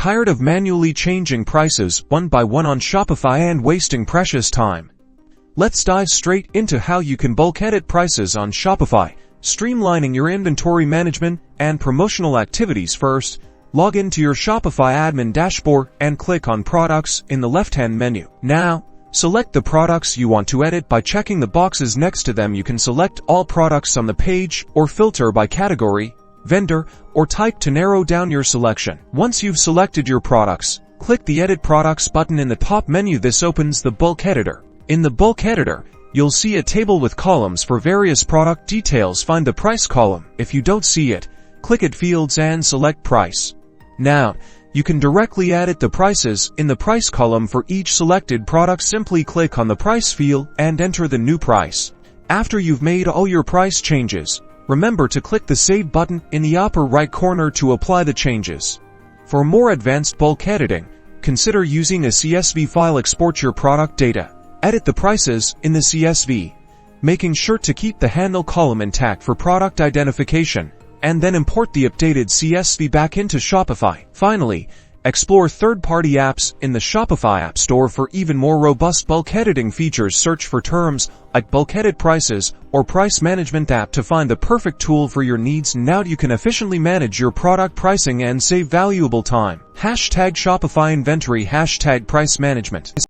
Tired of manually changing prices one by one on Shopify and wasting precious time? Let's dive straight into how you can bulk edit prices on Shopify, streamlining your inventory management and promotional activities. First, log into your Shopify admin dashboard and click on Products in the left-hand menu. Now, select the products you want to edit by checking the boxes next to them. You can select all products on the page or filter by category, vendor, or type to narrow down your selection. Once you've selected your products, click the Edit Products button in the top menu. This opens the bulk editor. In the bulk editor, you'll see a table with columns for various product details. Find the price column. If you don't see it, click Add Fields and select Price. Now, you can directly edit the prices in the price column for each selected product. Simply click on the price field and enter the new price. After you've made all your price changes, remember to click the Save button in the upper right corner to apply the changes. For more advanced bulk editing, consider using a CSV file. Export your product data. Edit the prices in the CSV, making sure to keep the handle column intact for product identification, and then import the updated CSV back into Shopify. Finally, explore third-party apps in the Shopify App Store for even more robust bulk editing features. Search for terms like Bulk Edit Prices or Price Management app to find the perfect tool for your needs. Now you can efficiently manage your product pricing and save valuable time. #Shopify Inventory #Price Management.